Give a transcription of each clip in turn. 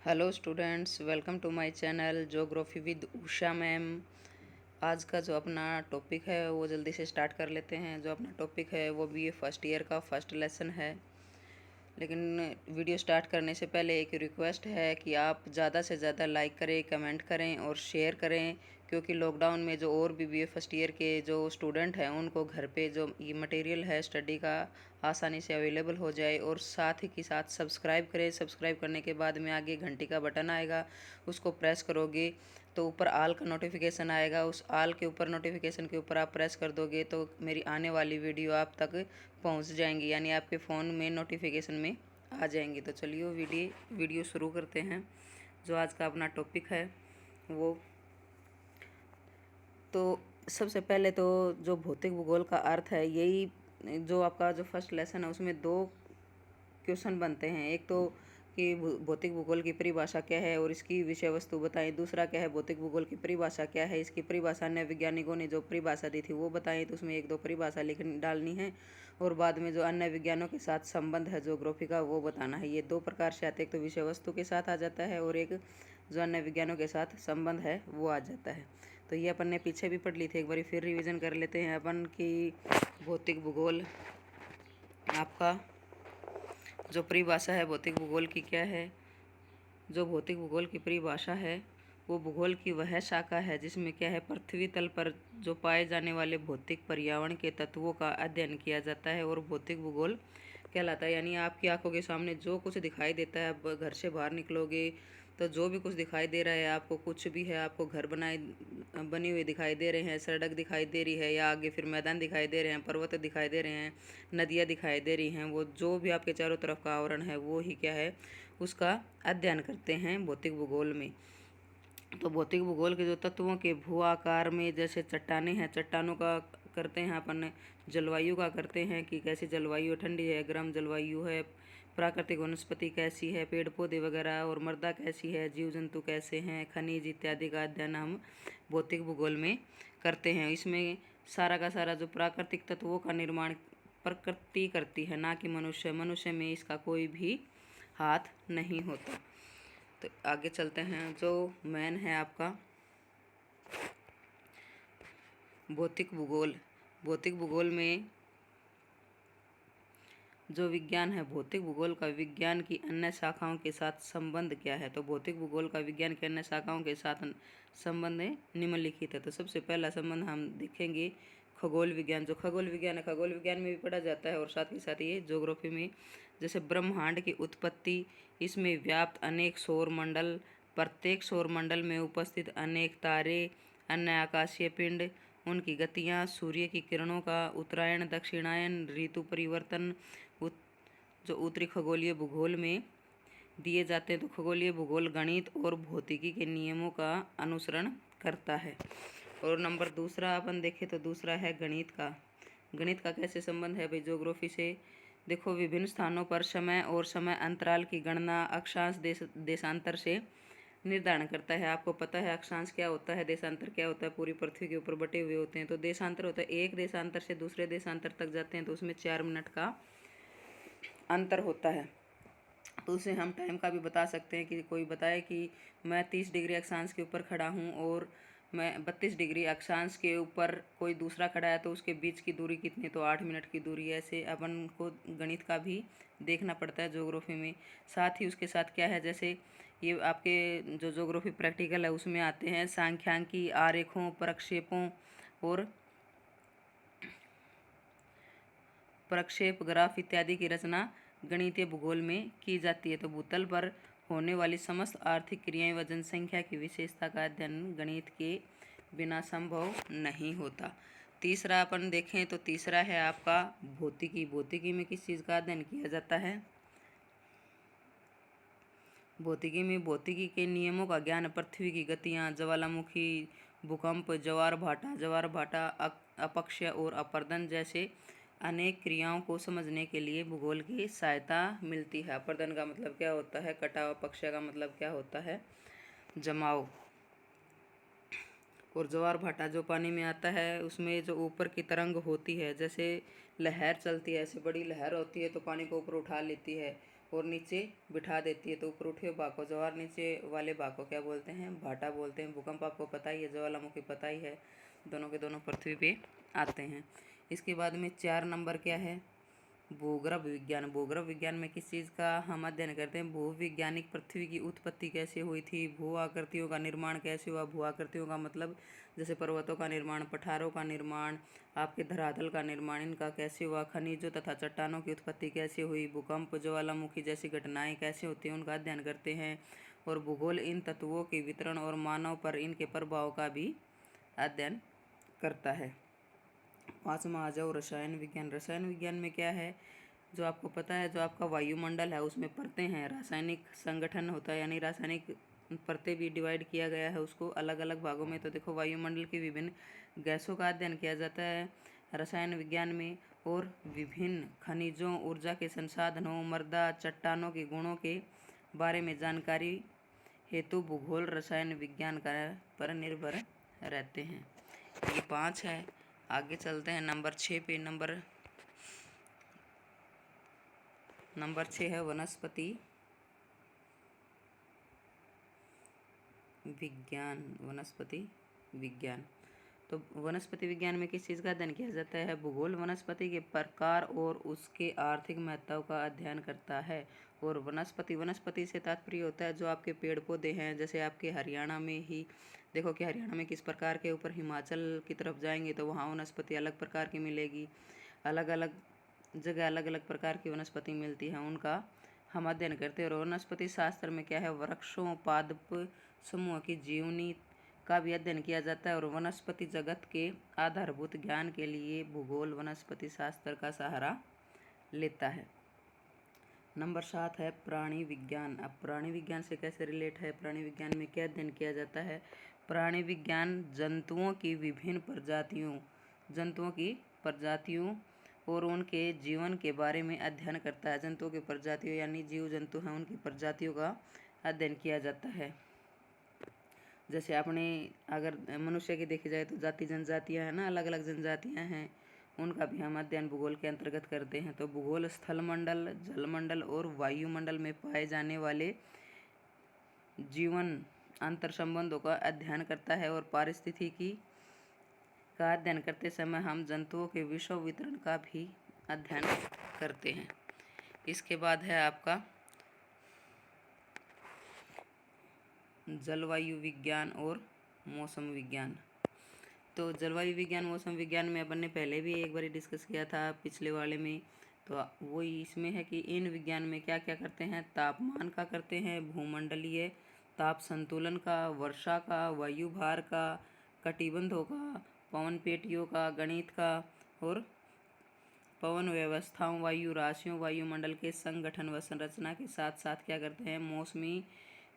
Hello students, welcome to my channel geography with Usha ma'am. आज का जो अपना टॉपिक है वो जल्दी से स्टार्ट कर लेते हैं। जो अपना टॉपिक है वो बीए फर्स्ट ईयर का फर्स्ट लेसन है। लेकिन वीडियो स्टार्ट करने से पहले एक रिक्वेस्ट है कि आप ज़्यादा से ज़्यादा लाइक करें, कमेंट करें और शेयर करें, क्योंकि लॉकडाउन में जो और भी बीए फर्स्ट ईयर के जो स्टूडेंट हैं उनको घर पे जो ये मटेरियल है स्टडी का आसानी से अवेलेबल हो जाए। और साथ ही के साथ सब्सक्राइब करें। सब्सक्राइब करने के बाद में आगे घंटी का बटन आएगा, उसको प्रेस करोगे तो ऊपर आल का नोटिफिकेशन आएगा। उस आल के ऊपर नोटिफिकेशन के ऊपर आप प्रेस कर दोगे तो मेरी आने वाली वीडियो आप तक पहुंच जाएंगी, यानी आपके फ़ोन में नोटिफिकेशन में आ जाएंगी। तो चलिए वीडियो शुरू करते हैं। जो आज का अपना टॉपिक है वो तो सबसे पहले तो जो भौतिक भूगोल का अर्थ है, यही जो आपका जो फर्स्ट लेसन है उसमें दो क्वेश्चन बनते हैं। एक तो कि भौतिक भूगोल की परिभाषा क्या है और इसकी विषय वस्तु बताएं। दूसरा क्या है, भौतिक भूगोल की परिभाषा क्या है, इसकी परिभाषा अन्य वैज्ञानिकों ने जो परिभाषा दी थी वो बताएं। तो उसमें एक दो परिभाषा लिख डालनी है और बाद में जो अन्य विज्ञानों के साथ संबंध है ज्योग्राफी का वो बताना है। ये दो प्रकार से आते हैं, एक तो विषय वस्तु के साथ आ जाता है और एक जो अन्य विज्ञानों के साथ संबंध है वो आ जाता है। तो ये अपन ने पीछे भी पढ़ ली थी, एक बार फिर रिविज़न कर लेते हैं अपन की भौतिक भूगोल आपका जो परिभाषा है भौतिक भूगोल की क्या है। जो भौतिक भूगोल की परिभाषा है वो भूगोल की वह शाखा है जिसमें क्या है, पृथ्वी तल पर जो पाए जाने वाले भौतिक पर्यावरण के तत्वों का अध्ययन किया जाता है और भौतिक भूगोल कहलाता है। यानी आपकी आंखों के सामने जो कुछ दिखाई देता है, आप घर से बाहर निकलोगे तो जो भी कुछ दिखाई दे रहा है आपको, कुछ भी है, आपको घर बने हुए दिखाई दे रहे हैं, सड़क दिखाई दे रही है, या आगे फिर मैदान दिखाई दे रहे हैं, पर्वत दिखाई दे रहे हैं, नदियाँ दिखाई दे रही हैं, वो जो भी आपके चारों तरफ का आवरण है वो ही क्या है, उसका अध्ययन करते हैं भौतिक भूगोल में। तो भौतिक भूगोल के जो तत्वों के भू आकार में, जैसे चट्टानें हैं, चट्टानों का करते हैं अपन। जलवायु का करते हैं कि कैसी जलवायु, ठंडी है, गर्म जलवायु है, प्राकृतिक वनस्पति कैसी है, पेड़ पौधे वगैरह, और मृदा कैसी है, जीव जंतु कैसे हैं, खनिज इत्यादि का अध्ययन हम भौतिक भूगोल में करते हैं। इसमें सारा का सारा जो प्राकृतिक तत्वों का निर्माण प्रकृति करती है, ना कि मनुष्य। मनुष्य में इसका कोई भी हाथ नहीं होता। तो आगे चलते हैं। जो मेन है आपका भौतिक भूगोल। भौतिक भूगोल में जो विज्ञान है, भौतिक भूगोल का विज्ञान की अन्य शाखाओं के साथ संबंध क्या है। तो भौतिक भूगोल का विज्ञान की अन्य शाखाओं के साथ संबंध निम्नलिखित है। तो सबसे पहला संबंध हम देखेंगे खगोल विज्ञान। जो खगोल विज्ञान है, खगोल विज्ञान में भी पढ़ा जाता है और साथ ही साथ ये ज्योग्राफी में, जैसे ब्रह्मांड की उत्पत्ति, इसमें व्याप्त अनेक सौर मंडल, प्रत्येक सौर मंडल में उपस्थित अनेक तारे, अन्य आकाशीय पिंड, उनकी गतियाँ, सूर्य की किरणों का उत्तरायण दक्षिणायन, ऋतु परिवर्तन, जो उत्तरी खगोलीय भूगोल में दिए जाते हैं। तो खगोलीय भूगोल गणित और भौतिकी के नियमों का अनुसरण करता है। और नंबर दूसरा अपन देखें तो दूसरा है गणित का। गणित का कैसे संबंध है भाई ज्योग्राफी से। देखो, विभिन्न स्थानों पर समय और समय अंतराल की गणना अक्षांश देशांतर से निर्धारण करता है। आपको पता है अक्षांश क्या होता है, देशांतर क्या होता है, पूरी पृथ्वी के ऊपर बटे हुए होते हैं। तो देशांतर होता है, एक देशांतर से दूसरे देशांतर तक जाते हैं तो उसमें 4 मिनट का अंतर होता है। तो उसे हम टाइम का भी बता सकते हैं कि कोई बताए कि मैं 30 डिग्री अक्षांश के ऊपर खड़ा हूँ और मैं 32 डिग्री अक्षांश के ऊपर कोई दूसरा खड़ा है, तो उसके बीच की दूरी कितनी, तो 8 मिनट की दूरी है। ऐसे अपन को गणित का भी देखना पड़ता है ज्योग्राफी में। साथ ही उसके साथ क्या है, जैसे ये आपके जो ज्योग्राफी प्रैक्टिकल है उसमें आते हैं सांख्यिकी, आरेखों, प्रक्षेपों और प्रक्षेप ग्राफ इत्यादि की रचना गणितीय भूगोल में की जाती है। तो भूतल पर होने वाली समस्त आर्थिक क्रियाएं व जनसंख्या की विशेषता का अध्ययन गणित के बिना संभव नहीं होता। तीसरा अपन देखें तो तीसरा है आपका भौतिकी। भौतिकी में किस चीज़ का अध्ययन किया जाता है। भौतिकी में भौतिकी के नियमों का ज्ञान, पृथ्वी की गतियाँ, ज्वालामुखी, भूकंप, ज्वार भाटा, अपक्षय और अपर्दन जैसे अनेक क्रियाओं को समझने के लिए भूगोल की सहायता मिलती है। अपर्दन का मतलब क्या होता है, कटाव। अपक्षय का मतलब क्या होता है, जमाव। और ज्वार भाटा जो पानी में आता है उसमें जो ऊपर की तरंग होती है, जैसे लहर चलती है, ऐसे बड़ी लहर होती है तो पानी को ऊपर उठा लेती है। और नीचे बिठा देती है, तो ऊपर उठे हुए भाग को ज्वार, नीचे वाले भाग को क्या बोलते हैं, भाटा बोलते हैं। भूकंप आपको पता ही है, ज्वालामुखी पता ही है, दोनों के दोनों पृथ्वी पे आते हैं। इसके बाद में 4 नंबर क्या है, भूगर्भ विज्ञान। भूगर्भ विज्ञान में किस चीज़ का हम अध्ययन करते हैं, भूविज्ञानिक पृथ्वी की उत्पत्ति कैसे हुई थी, भू आकृतियों का निर्माण कैसे हुआ। भू आकृतियों का मतलब जैसे पर्वतों का निर्माण, पठारों का निर्माण, आपके धरातल का निर्माण, इनका कैसे हुआ। खनिजों तथा चट्टानों की उत्पत्ति कैसे हुई, भूकंप, ज्वालामुखी जैसी घटनाएं कैसे होती हैं, उनका अध्ययन करते हैं। और भूगोल इन तत्वों के वितरण और मानव पर इनके प्रभाव का भी अध्ययन करता है। 5वां आ जाओ रसायन विज्ञान। रसायन विज्ञान में क्या है, जो आपको पता है, जो आपका वायुमंडल है उसमें परतें हैं, रासायनिक संगठन होता है, यानी रासायनिक परतें भी डिवाइड किया गया है उसको अलग अलग भागों में। तो देखो, वायुमंडल की विभिन्न गैसों का अध्ययन किया जाता है रसायन विज्ञान में, और विभिन्न खनिजों, ऊर्जा के संसाधनों, मृदा, चट्टानों के गुणों के बारे में जानकारी हेतु भूगोल रसायन विज्ञान का पर निर्भर रहते हैं। ये 5 है। आगे चलते हैं नंबर 6 पे। नंबर 6 है वनस्पति विज्ञान। वनस्पति विज्ञान, तो वनस्पति विज्ञान में किस चीज़ का अध्ययन किया जाता है, भूगोल वनस्पति के प्रकार और उसके आर्थिक महत्व का अध्ययन करता है। और वनस्पति से तात्पर्य होता है जो आपके पेड़ पौधे हैं। जैसे आपके हरियाणा में ही देखो कि हरियाणा में किस प्रकार के, ऊपर हिमाचल की तरफ जाएंगे तो वहाँ वनस्पति अलग प्रकार की मिलेगी, अलग अलग जगह अलग अलग प्रकार की वनस्पति मिलती है, उनका हम अध्ययन करते हैं। और वनस्पति शास्त्र में क्या है, वृक्षों, पादप समूह की जीवनी का भी अध्ययन किया जाता है। और वनस्पति जगत के आधारभूत ज्ञान के लिए भूगोल वनस्पति शास्त्र का सहारा लेता है। नंबर 7 है प्राणी विज्ञान। अब प्राणी विज्ञान से कैसे रिलेट है, प्राणी विज्ञान में क्या अध्ययन किया जाता है। प्राणी विज्ञान जंतुओं की विभिन्न प्रजातियों और उनके जीवन के बारे में अध्ययन करता है। जंतुओं की प्रजातियों यानी जीव जंतु हैं, उनकी प्रजातियों का अध्ययन किया जाता है। जैसे आपने अगर मनुष्य की देखी जाए तो जाति जनजातियाँ हैं ना, अलग अलग जनजातियाँ हैं, उनका भी हम अध्ययन भूगोल के अंतर्गत करते हैं। तो भूगोल स्थलमंडल, जलमंडल और वायुमंडल में पाए जाने वाले जीवन अंतर संबंधों का अध्ययन करता है। और पारिस्थितिकी का अध्ययन करते समय हम जंतुओं के विषव वितरण का भी अध्ययन करते हैं। इसके बाद है आपका जलवायु विज्ञान और मौसम विज्ञान। तो जलवायु विज्ञान मौसम विज्ञान में अपन ने पहले भी एक बार डिस्कस किया था पिछले वाले में। तो वो इसमें है कि इन विज्ञान में क्या क्या करते हैं, तापमान का करते हैं, भूमंडलीय ताप संतुलन का, वर्षा का, वायु भार का, कटिबंधों का, पवन पेटियों का, गणित का, और पवन व्यवस्थाओं, वायु राशियों, वायुमंडल के संगठन व संरचना के साथ साथ क्या करते हैं, मौसमी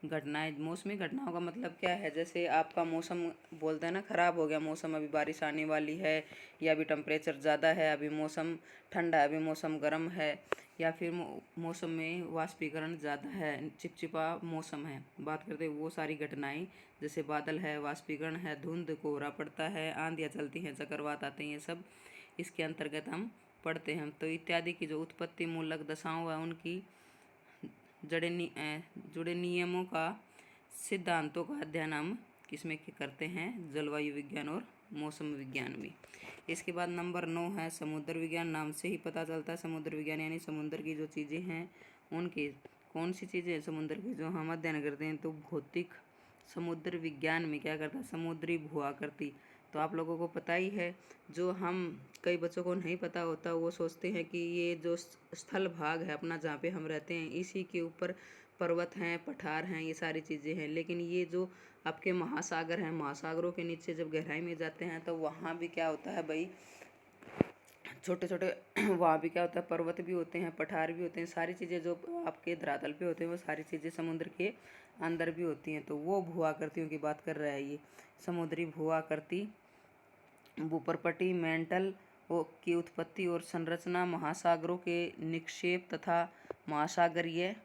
घटनाएं। मौसमी घटनाओं का मतलब क्या है, जैसे आपका मौसम बोलते हैं ना, ख़राब हो गया मौसम, अभी बारिश आने वाली है, या अभी टेम्परेचर ज़्यादा है, अभी मौसम ठंडा है, अभी मौसम गर्म है, या फिर मौसम में वाष्पीकरण ज़्यादा है, चिपचिपा मौसम है, बात करते हैं वो सारी घटनाएं। जैसे बादल है, वाष्पीकरण है, धुंध कोहरा पड़ता है, आंधियाँ चलती हैं, चक्रवात आते हैं, ये सब इसके अंतर्गत हम पढ़ते हैं। तो इत्यादि की जो उत्पत्ति मूलक दशाओं व उनकी जुड़े नियमों का, सिद्धांतों का अध्ययन हम किसमें करते हैं, जलवायु विज्ञान और मौसम विज्ञान में। इसके बाद नंबर 9 है समुद्र विज्ञान। नाम से ही पता चलता है समुद्र विज्ञान यानी समुद्र की जो चीज़ें हैं उनकी, कौन सी चीज़ें हैं समुद्र की जो हम अध्ययन करते हैं। तो भौतिक समुद्र विज्ञान में क्या करता है, समुद्री भू आकृति। तो आप लोगों को पता ही है, जो हम कई बच्चों को नहीं पता होता, वो सोचते हैं कि ये जो स्थल भाग है अपना जहाँ पे हम रहते हैं, इसी के ऊपर पर्वत हैं, पठार हैं, ये सारी चीज़ें हैं। लेकिन ये जो आपके महासागर हैं, महासागरों के नीचे जब गहराई में जाते हैं तो वहाँ भी क्या होता है भाई, छोटे छोटे वहाँ भी क्या होता है, पर्वत भी होते हैं, पठार भी होते हैं, सारी चीज़ें जो आपके धरातल पे होते हैं वो सारी चीज़ें समुद्र के अंदर भी होती हैं। तो वो भू आकृतियों की बात कर रहा है ये, समुद्री भू आकृति, भूपर्पटी मेंटल की उत्पत्ति और संरचना, महासागरों के निक्षेप तथा महासागरीय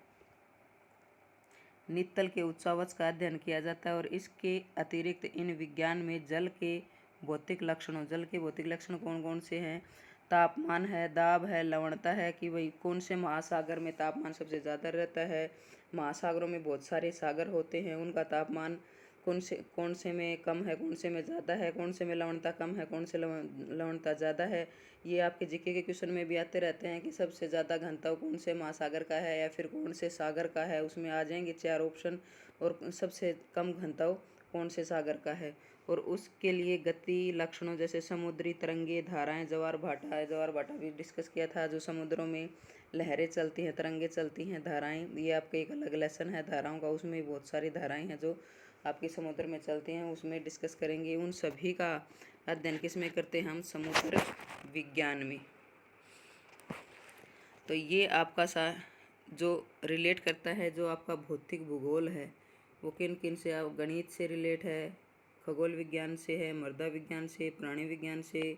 नितल के उच्चावच का अध्ययन किया जाता है। और इसके अतिरिक्त इन विज्ञान में जल के भौतिक लक्षण कौन कौन से हैं, तापमान है, दाब है, लवणता है कि भाई कौन से महासागर में तापमान सबसे ज़्यादा रहता है। महासागरों में बहुत सारे सागर होते हैं, उनका तापमान कौन से में कम है, कौन से में ज़्यादा है, कौन से में लवणता कम है, कौन से लवणता ज़्यादा है। ये आपके जीके के क्वेश्चन में भी आते रहते हैं कि सबसे ज़्यादा घनत्व कौन से महासागर का है या फिर कौन से सागर का है। उसमें आ जाएंगे 4 ऑप्शन, और सबसे कम घनत्व कौन से सागर का है। और उसके लिए गति लक्षणों जैसे समुद्री तरंगे, धाराएं, ज्वार भाटा है, ज्वार भाटा भी डिस्कस किया था। जो समुद्रों में लहरें चलती हैं, तरंगे चलती हैं, धाराएं, ये आपका एक अलग लेसन है धाराओं का। उसमें बहुत सारी धाराएं हैं जो आपके समुद्र में चलती हैं, उसमें डिस्कस करेंगे। उन सभी का अध्ययन किस में करते हैं हम? समुद्र विज्ञान में। तो ये आपका जो रिलेट करता है, जो आपका भौतिक भूगोल है वो किन किन से, आप गणित से रिलेट है, खगोल विज्ञान से है, मृदा विज्ञान से, प्राणी विज्ञान से,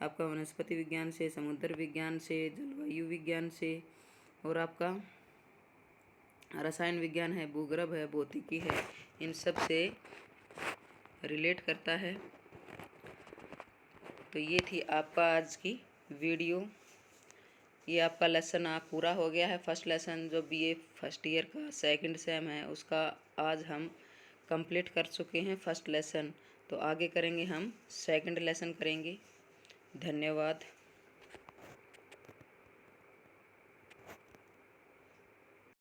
आपका वनस्पति विज्ञान से, समुद्र विज्ञान से, जलवायु विज्ञान से, और आपका रसायन विज्ञान है, भूगर्भ है, भौतिकी है, इन सब से रिलेट करता है। तो ये थी आपका आज की वीडियो। ये आपका लेसन आप पूरा हो गया है। फर्स्ट लेसन जो बीए फर्स्ट ईयर का सेकंड सेम है उसका आज हम कंप्लीट कर चुके हैं फर्स्ट लेसन। तो आगे करेंगे हम सेकंड लेसन करेंगे। धन्यवाद।